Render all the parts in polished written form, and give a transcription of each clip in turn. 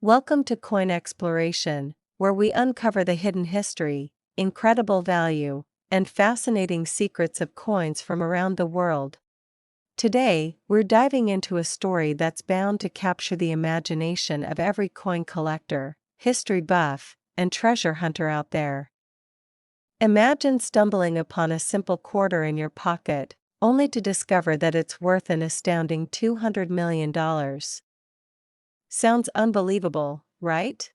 Welcome to Coin Exploration, where we uncover the hidden history, incredible value, and fascinating secrets of coins from around the world. Today, we're diving into a story that's bound to capture the imagination of every coin collector, history buff, and treasure hunter out there. Imagine stumbling upon a simple quarter in your pocket, only to discover that it's worth an astounding $200 million. Sounds unbelievable, right?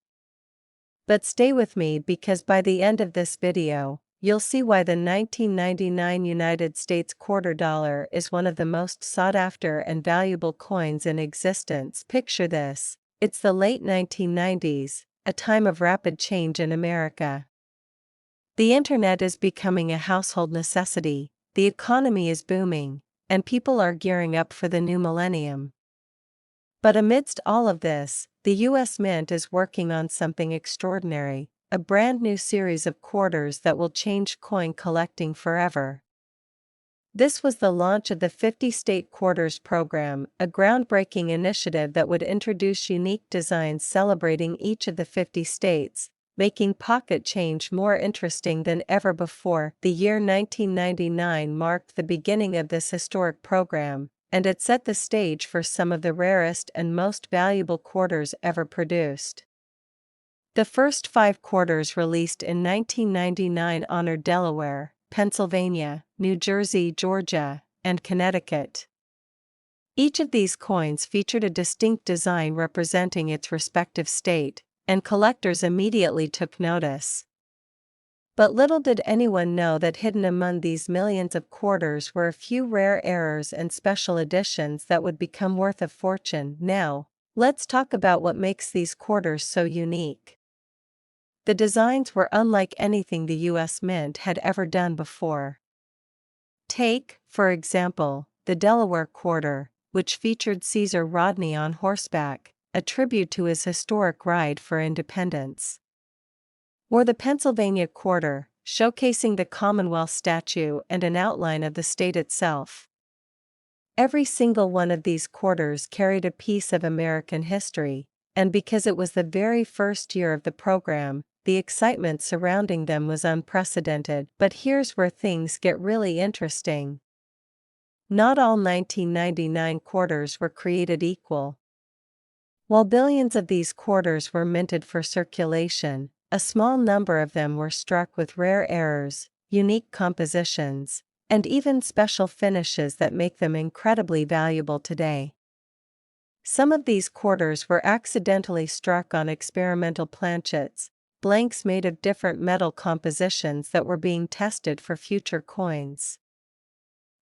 But stay with me because by the end of this video, you'll see why the 1999 United States quarter dollar is one of the most sought-after and valuable coins in existence. Picture this: it's the late 1990s, a time of rapid change in America. The internet is becoming a household necessity, the economy is booming, and people are gearing up for the new millennium. But amidst all of this, the U.S. Mint is working on something extraordinary, a brand new series of quarters that will change coin collecting forever. This was the launch of the 50-State Quarters program, a groundbreaking initiative that would introduce unique designs celebrating each of the 50 states, making pocket change more interesting than ever before. The year 1999 marked the beginning of this historic program, and it set the stage for some of the rarest and most valuable quarters ever produced. The first 5 quarters released in 1999 honored Delaware, Pennsylvania, New Jersey, Georgia, and Connecticut. Each of these coins featured a distinct design representing its respective state, and collectors immediately took notice. But little did anyone know that hidden among these millions of quarters were a few rare errors and special editions that would become worth a fortune. Now, let's talk about what makes these quarters so unique. The designs were unlike anything the U.S. Mint had ever done before. Take, for example, the Delaware quarter, which featured Caesar Rodney on horseback, a tribute to his historic ride for independence. Or the Pennsylvania quarter, showcasing the Commonwealth statue and an outline of the state itself. Every single one of these quarters carried a piece of American history, and because it was the very first year of the program, the excitement surrounding them was unprecedented. But here's where things get really interesting. Not all 1999 quarters were created equal. While billions of these quarters were minted for circulation, a small number of them were struck with rare errors, unique compositions, and even special finishes that make them incredibly valuable today. Some of these quarters were accidentally struck on experimental planchets, blanks made of different metal compositions that were being tested for future coins.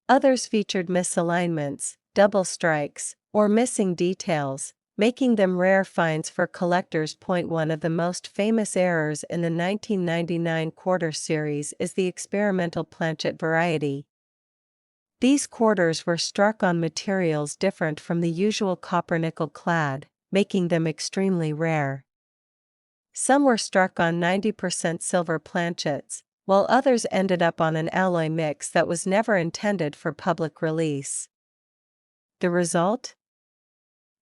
Others featured misalignments, double strikes, or missing details, making them rare finds for collectors. One of the most famous errors in the 1999 quarter series is the experimental planchet variety. These quarters were struck on materials different from the usual copper-nickel clad, making them extremely rare. Some were struck on 90% silver planchets, while others ended up on an alloy mix that was never intended for public release. The result?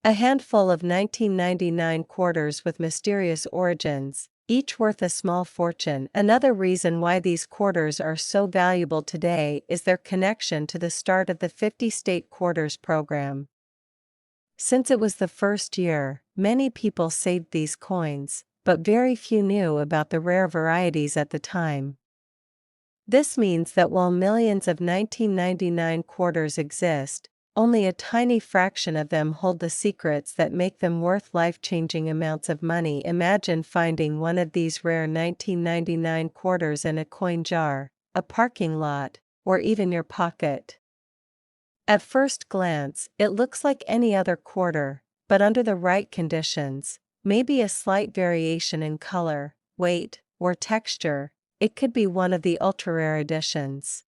A handful of 1999 quarters with mysterious origins, each worth a small fortune. Another reason why these quarters are so valuable today is their connection to the start of the 50-State Quarters program. Since it was the first year, many people saved these coins, but very few knew about the rare varieties at the time. This means that while millions of 1999 quarters exist, only a tiny fraction of them hold the secrets that make them worth life-changing amounts of money. Imagine finding one of these rare 1999 quarters in a coin jar, a parking lot, or even your pocket. At first glance, it looks like any other quarter, but under the right conditions, maybe a slight variation in color, weight, or texture, it could be one of the ultra-rare editions.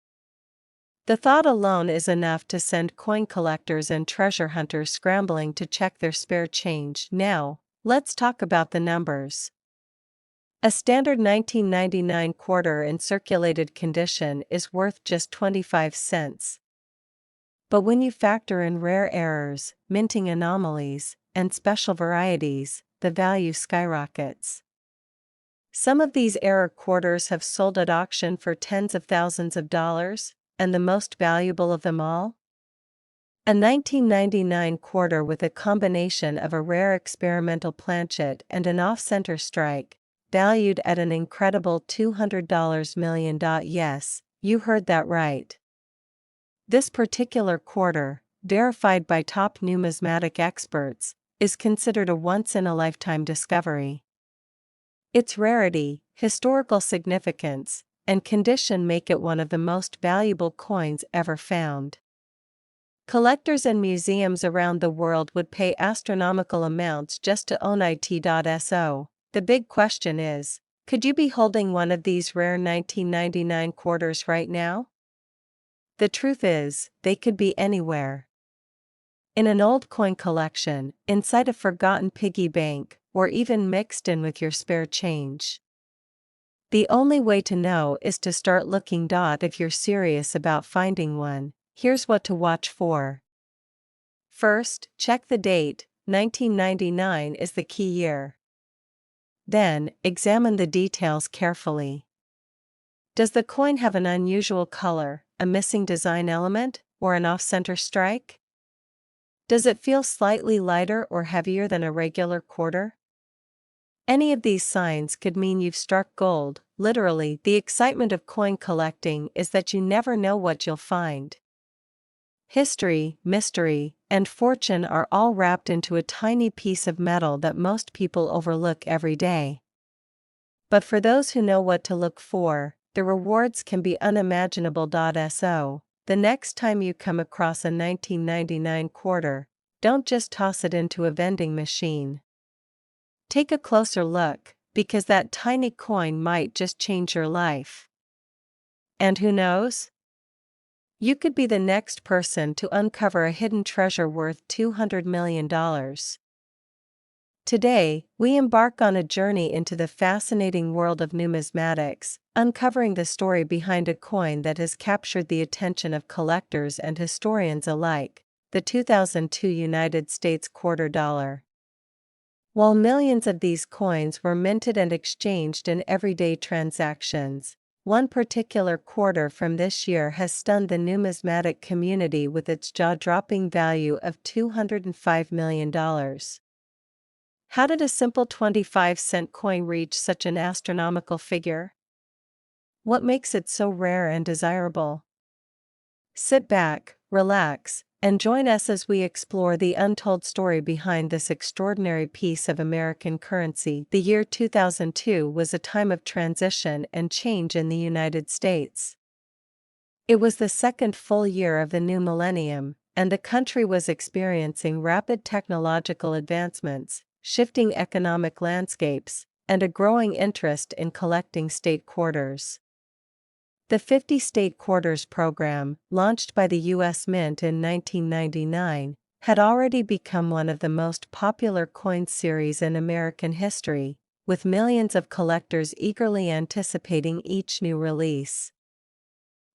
The thought alone is enough to send coin collectors and treasure hunters scrambling to check their spare change. Now, let's talk about the numbers. A standard 1999 quarter in circulated condition is worth just 25 cents. But when you factor in rare errors, minting anomalies, and special varieties, the value skyrockets. Some of these error quarters have sold at auction for tens of thousands of dollars, and the most valuable of them all? A 1999 quarter with a combination of a rare experimental planchet and an off-center strike, valued at an incredible $200 million. Yes, you heard that right. This particular quarter, verified by top numismatic experts, is considered a once-in-a-lifetime discovery. Its rarity, historical significance, and condition make it one of the most valuable coins ever found. Collectors and museums around the world would pay astronomical amounts just to own it.so. The big question is, could you be holding one of these rare 1999 quarters right now? The truth is, they could be anywhere. In an old coin collection, inside a forgotten piggy bank, or even mixed in with your spare change. The only way to know is to start looking. If you're serious about finding one, here's what to watch for. First, check the date. 1999 is the key year. Then, examine the details carefully. Does the coin have an unusual color, a missing design element, or an off-center strike? Does it feel slightly lighter or heavier than a regular quarter? Any of these signs could mean you've struck gold. Literally, the excitement of coin collecting is that you never know what you'll find. History, mystery, and fortune are all wrapped into a tiny piece of metal that most people overlook every day. But for those who know what to look for, the rewards can be unimaginable. So, the next time you come across a 1999 quarter, don't just toss it into a vending machine. Take a closer look, because that tiny coin might just change your life. And who knows? You could be the next person to uncover a hidden treasure worth $200 million. Today, we embark on a journey into the fascinating world of numismatics, uncovering the story behind a coin that has captured the attention of collectors and historians alike, the 2002 United States quarter dollar. While millions of these coins were minted and exchanged in everyday transactions, one particular quarter from this year has stunned the numismatic community with its jaw-dropping value of $205 million. How did a simple 25-cent coin reach such an astronomical figure? What makes it so rare and desirable? Sit back, relax, and join us as we explore the untold story behind this extraordinary piece of American currency. The year 2002 was a time of transition and change in the United States. It was the second full year of the new millennium, and the country was experiencing rapid technological advancements, shifting economic landscapes, and a growing interest in collecting state quarters. The 50 State Quarters program, launched by the U.S. Mint in 1999, had already become one of the most popular coin series in American history, with millions of collectors eagerly anticipating each new release.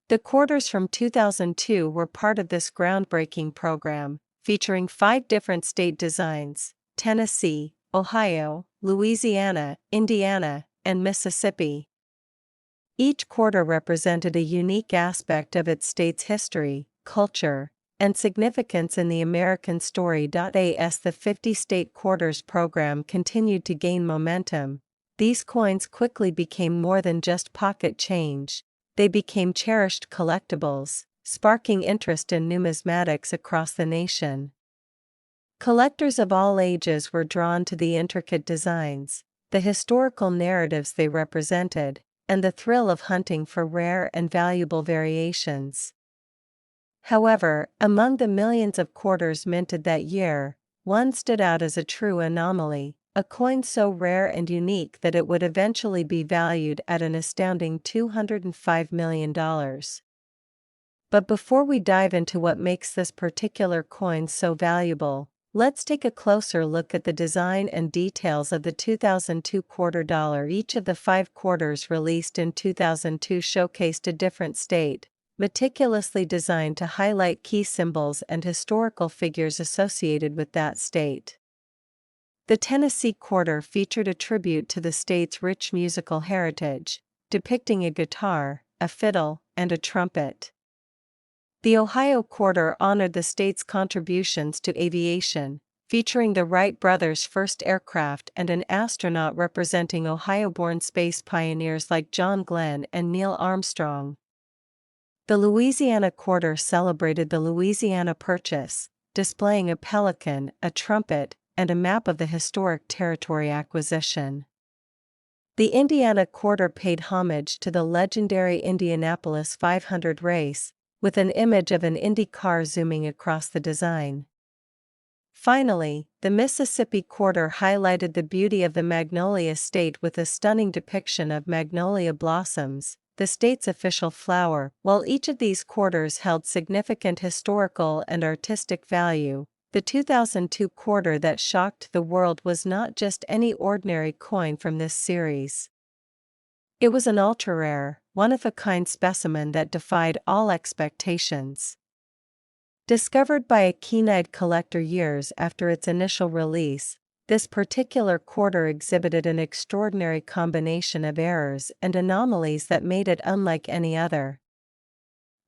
The quarters from 2002 were part of this groundbreaking program, featuring 5 different state designs: Tennessee, Ohio, Louisiana, Indiana, and Mississippi. Each quarter represented a unique aspect of its state's history, culture, and significance in the American story. As the 50 State Quarters program continued to gain momentum, these coins quickly became more than just pocket change. They became cherished collectibles, sparking interest in numismatics across the nation. Collectors of all ages were drawn to the intricate designs, the historical narratives they represented, and the thrill of hunting for rare and valuable variations. However, among the millions of quarters minted that year, one stood out as a true anomaly, a coin so rare and unique that it would eventually be valued at an astounding $205 million. But before we dive into what makes this particular coin so valuable, let's take a closer look at the design and details of the 2002 quarter dollar. Each of the 5 quarters released in 2002 showcased a different state, meticulously designed to highlight key symbols and historical figures associated with that state. The Tennessee Quarter featured a tribute to the state's rich musical heritage, depicting a guitar, a fiddle, and a trumpet. The Ohio Quarter honored the state's contributions to aviation, featuring the Wright brothers' first aircraft and an astronaut representing Ohio-born space pioneers like John Glenn and Neil Armstrong. The Louisiana Quarter celebrated the Louisiana Purchase, displaying a pelican, a trumpet, and a map of the historic territory acquisition. The Indiana Quarter paid homage to the legendary Indianapolis 500 race, with an image of an Indy car zooming across the design. Finally, the Mississippi Quarter highlighted the beauty of the Magnolia State with a stunning depiction of magnolia blossoms, the state's official flower. While each of these quarters held significant historical and artistic value, the 2002 quarter that shocked the world was not just any ordinary coin from this series. It was an ultra-rare, one-of-a-kind specimen that defied all expectations. Discovered by a keen-eyed collector years after its initial release, this particular quarter exhibited an extraordinary combination of errors and anomalies that made it unlike any other.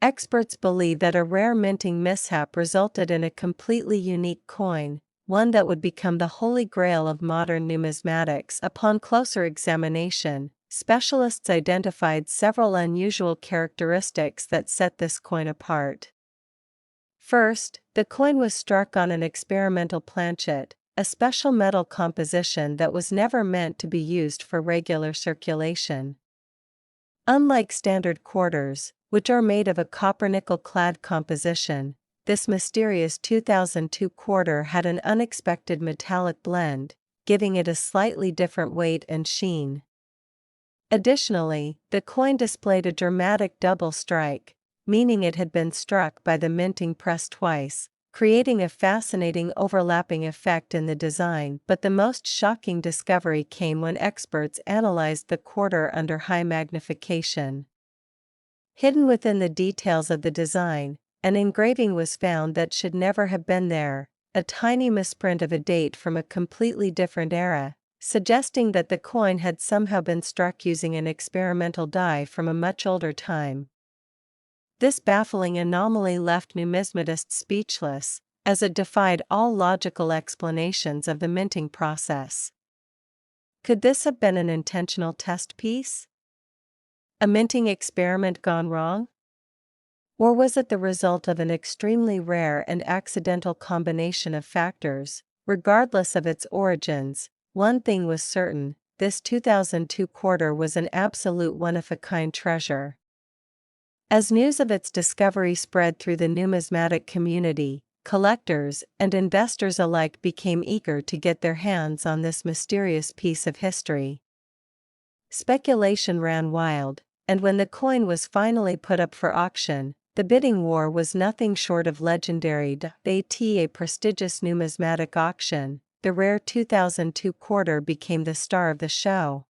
Experts believe that a rare minting mishap resulted in a completely unique coin, one that would become the holy grail of modern numismatics. Upon closer examination, specialists identified several unusual characteristics that set this coin apart. First, the coin was struck on an experimental planchet, a special metal composition that was never meant to be used for regular circulation. Unlike standard quarters, which are made of a copper-nickel-clad composition, this mysterious 2002 quarter had an unexpected metallic blend, giving it a slightly different weight and sheen. Additionally, the coin displayed a dramatic double strike, meaning it had been struck by the minting press twice, creating a fascinating overlapping effect in the design. But the most shocking discovery came when experts analyzed the quarter under high magnification. Hidden within the details of the design, an engraving was found that should never have been there, a tiny misprint of a date from a completely different era, suggesting that the coin had somehow been struck using an experimental die from a much older time. This baffling anomaly left numismatists speechless, as it defied all logical explanations of the minting process. Could this have been an intentional test piece? A minting experiment gone wrong? Or was it the result of an extremely rare and accidental combination of factors? Regardless of its origins, one thing was certain: this 2002 quarter was an absolute one-of-a-kind treasure. As news of its discovery spread through the numismatic community, collectors and investors alike became eager to get their hands on this mysterious piece of history. Speculation ran wild, and when the coin was finally put up for auction, the bidding war was nothing short of legendary. At a prestigious numismatic auction, the rare 2002 quarter became the star of the show.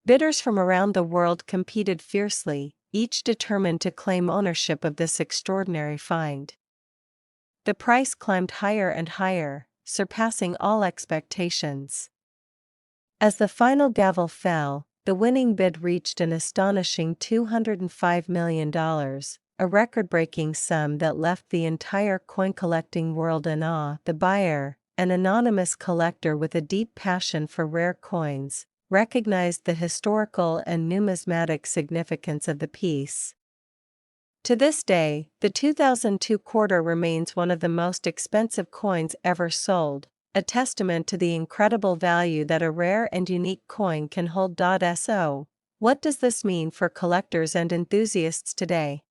Bidders from around the world competed fiercely, each determined to claim ownership of this extraordinary find. The price climbed higher and higher, surpassing all expectations. As the final gavel fell, the winning bid reached an astonishing $205 million, a record-breaking sum that left the entire coin-collecting world in awe. The buyer, an anonymous collector with a deep passion for rare coins, recognized the historical and numismatic significance of the piece. To this day, the 2002 quarter remains one of the most expensive coins ever sold, a testament to the incredible value that a rare and unique coin can hold. So, what does this mean for collectors and enthusiasts today?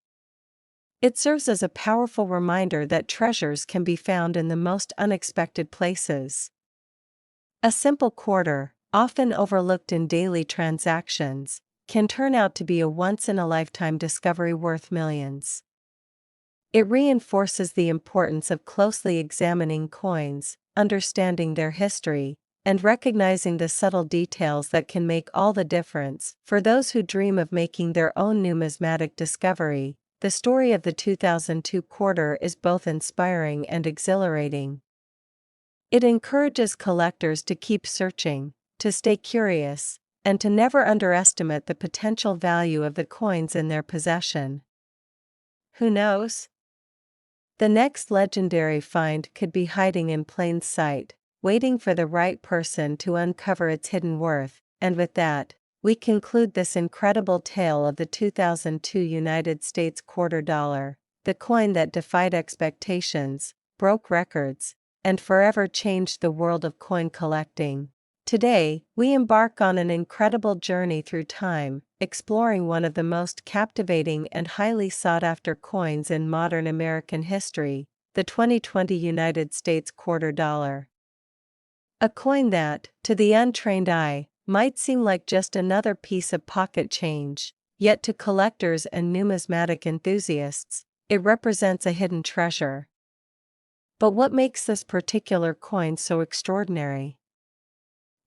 It serves as a powerful reminder that treasures can be found in the most unexpected places. A simple quarter, often overlooked in daily transactions, can turn out to be a once-in-a-lifetime discovery worth millions. It reinforces the importance of closely examining coins, understanding their history, and recognizing the subtle details that can make all the difference. For those who dream of making their own numismatic discovery, the story of the 2002 quarter is both inspiring and exhilarating. It encourages collectors to keep searching, to stay curious, and to never underestimate the potential value of the coins in their possession. Who knows? The next legendary find could be hiding in plain sight, waiting for the right person to uncover its hidden worth. And with that, we conclude this incredible tale of the 2002 United States quarter dollar, the coin that defied expectations, broke records, and forever changed the world of coin collecting. Today, we embark on an incredible journey through time, exploring one of the most captivating and highly sought-after coins in modern American history, the 2020 United States quarter dollar. A coin that, to the untrained eye, might seem like just another piece of pocket change, yet to collectors and numismatic enthusiasts, it represents a hidden treasure. But what makes this particular coin so extraordinary?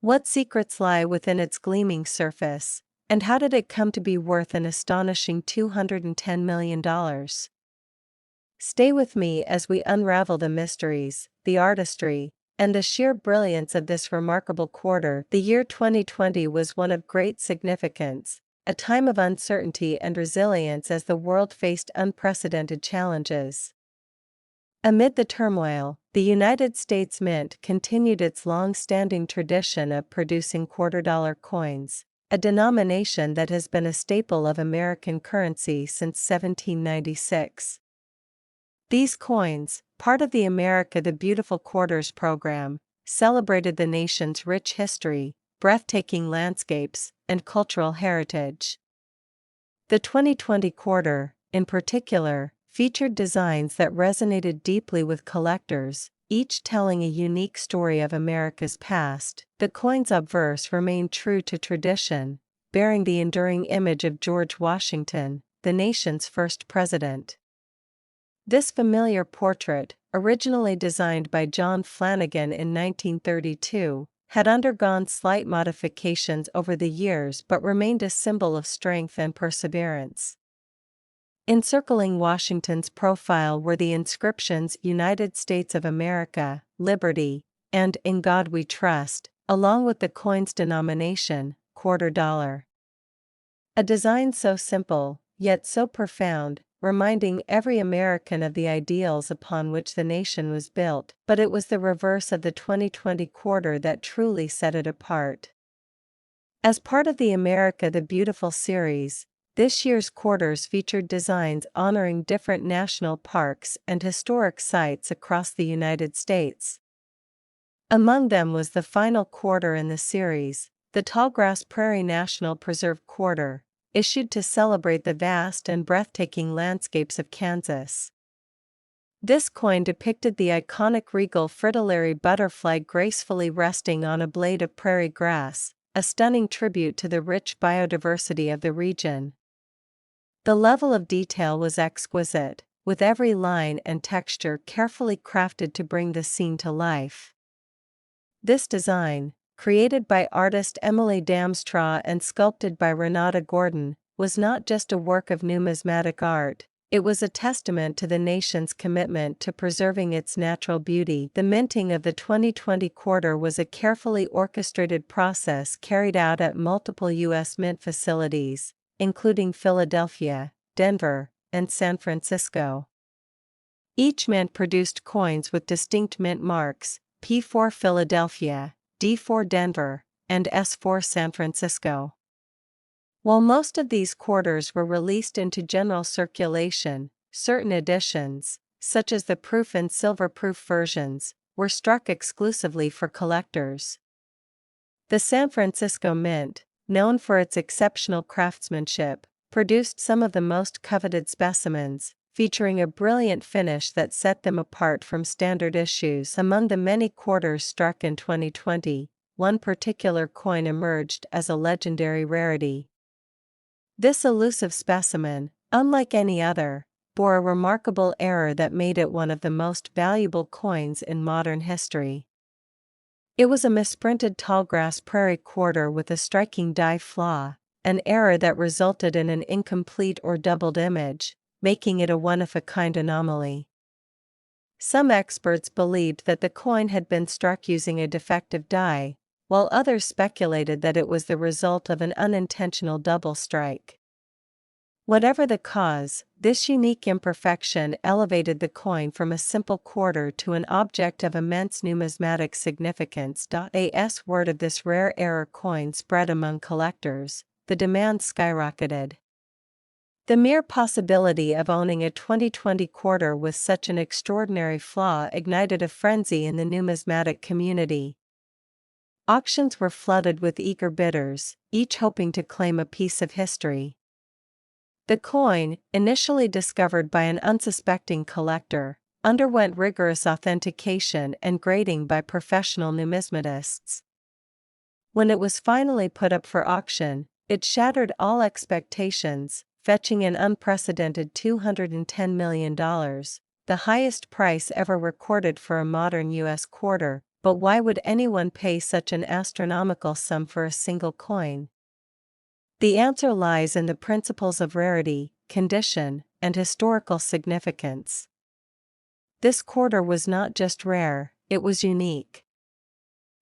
What secrets lie within its gleaming surface, and how did it come to be worth an astonishing $210 million? Stay with me as we unravel the mysteries, the artistry, and the sheer brilliance of this remarkable quarter. The year 2020 was one of great significance, a time of uncertainty and resilience as the world faced unprecedented challenges. Amid the turmoil, the United States Mint continued its long-standing tradition of producing quarter-dollar coins, a denomination that has been a staple of American currency since 1796. These coins, part of the America the Beautiful Quarters program, celebrated the nation's rich history, breathtaking landscapes, and cultural heritage. The 2020 quarter, in particular, featured designs that resonated deeply with collectors, each telling a unique story of America's past. The coin's obverse remained true to tradition, bearing the enduring image of George Washington, the nation's first president. This familiar portrait, originally designed by John Flanagan in 1932, had undergone slight modifications over the years but remained a symbol of strength and perseverance. Encircling Washington's profile were the inscriptions "United States of America, Liberty," and "In God We Trust," along with the coin's denomination, quarter dollar. A design so simple, yet so profound, reminding every American of the ideals upon which the nation was built. But it was the reverse of the 2020 quarter that truly set it apart. As part of the America the Beautiful series, this year's quarters featured designs honoring different national parks and historic sites across the United States. Among them was the final quarter in the series, the Tallgrass Prairie National Preserve quarter, issued to celebrate the vast and breathtaking landscapes of Kansas. This coin depicted the iconic regal fritillary butterfly gracefully resting on a blade of prairie grass, a stunning tribute to the rich biodiversity of the region. The level of detail was exquisite, with every line and texture carefully crafted to bring the scene to life. This design, created by artist Emily Damstraw and sculpted by Renata Gordon, was not just a work of numismatic art, it was a testament to the nation's commitment to preserving its natural beauty. The minting of the 2020 quarter was a carefully orchestrated process carried out at multiple U.S. mint facilities, including Philadelphia, Denver, and San Francisco. Each mint produced coins with distinct mint marks, P4 Philadelphia, D4 Denver, and S4 San Francisco. While most of these quarters were released into general circulation, certain editions, such as the proof and silver-proof versions, were struck exclusively for collectors. The San Francisco Mint, known for its exceptional craftsmanship, produced some of the most coveted specimens, featuring a brilliant finish that set them apart from standard issues. Among the many quarters struck in 2020, one particular coin emerged as a legendary rarity. This elusive specimen, unlike any other, bore a remarkable error that made it one of the most valuable coins in modern history. It was a misprinted Tallgrass Prairie quarter with a striking die flaw, an error that resulted in an incomplete or doubled image, making it a one-of-a-kind anomaly. Some experts believed that the coin had been struck using a defective die, while others speculated that it was the result of an unintentional double strike. Whatever the cause, this unique imperfection elevated the coin from a simple quarter to an object of immense numismatic significance. As word of this rare error coin spread among collectors, the demand skyrocketed. The mere possibility of owning a 2020 quarter with such an extraordinary flaw ignited a frenzy in the numismatic community. Auctions were flooded with eager bidders, each hoping to claim a piece of history. The coin, initially discovered by an unsuspecting collector, underwent rigorous authentication and grading by professional numismatists. When it was finally put up for auction, it shattered all expectations, fetching an unprecedented $210 million, the highest price ever recorded for a modern U.S. quarter. But why would anyone pay such an astronomical sum for a single coin? The answer lies in the principles of rarity, condition, and historical significance. This quarter was not just rare, it was unique.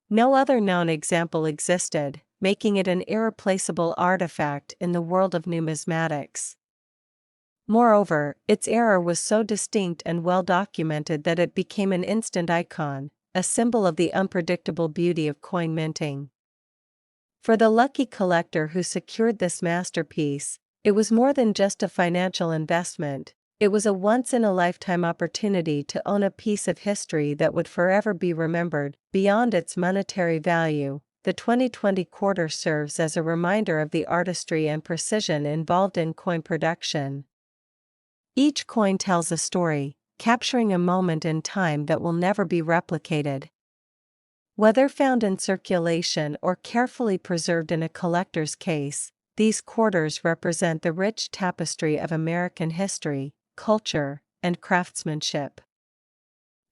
No other known example existed, making it an irreplaceable artifact in the world of numismatics. Moreover, its era was so distinct and well documented that it became an instant icon, a symbol of the unpredictable beauty of coin minting. For the lucky collector who secured this masterpiece, it was more than just a financial investment, it was a once-in-a-lifetime opportunity to own a piece of history that would forever be remembered. Beyond its monetary value, the 2020 quarter serves as a reminder of the artistry and precision involved in coin production. Each coin tells a story, capturing a moment in time that will never be replicated. Whether found in circulation or carefully preserved in a collector's case, these quarters represent the rich tapestry of American history, culture, and craftsmanship.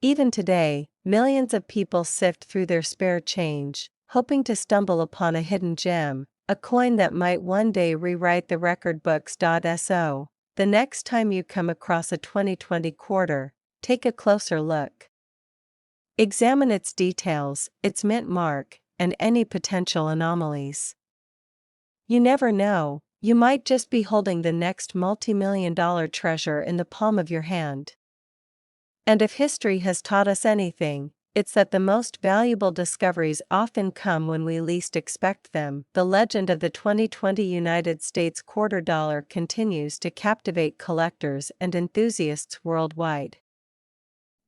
Even today, millions of people sift through their spare change, hoping to stumble upon a hidden gem, a coin that might one day rewrite the record books. So, the next time you come across a 2020 quarter, take a closer look. Examine its details, its mint mark, and any potential anomalies. You never know, you might just be holding the next multi-million-dollar treasure in the palm of your hand. And if history has taught us anything, it's that the most valuable discoveries often come when we least expect them. The legend of the 2020 United States quarter dollar continues to captivate collectors and enthusiasts worldwide.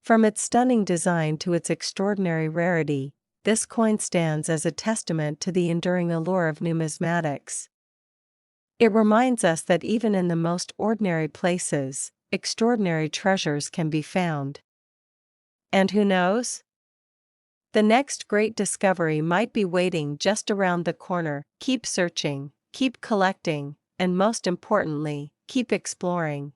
From its stunning design to its extraordinary rarity, this coin stands as a testament to the enduring allure of numismatics. It reminds us that even in the most ordinary places, extraordinary treasures can be found. And who knows? The next great discovery might be waiting just around the corner. Keep searching, keep collecting, and most importantly, keep exploring.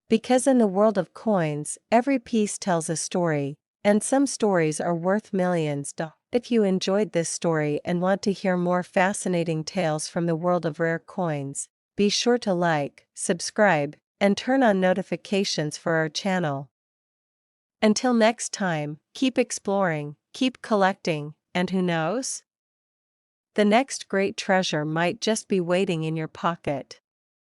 Because in the world of coins, every piece tells a story, and some stories are worth millions. If you enjoyed this story and want to hear more fascinating tales from the world of rare coins, be sure to like, subscribe, and turn on notifications for our channel. Until next time, keep exploring, keep collecting, and who knows? The next great treasure might just be waiting in your pocket.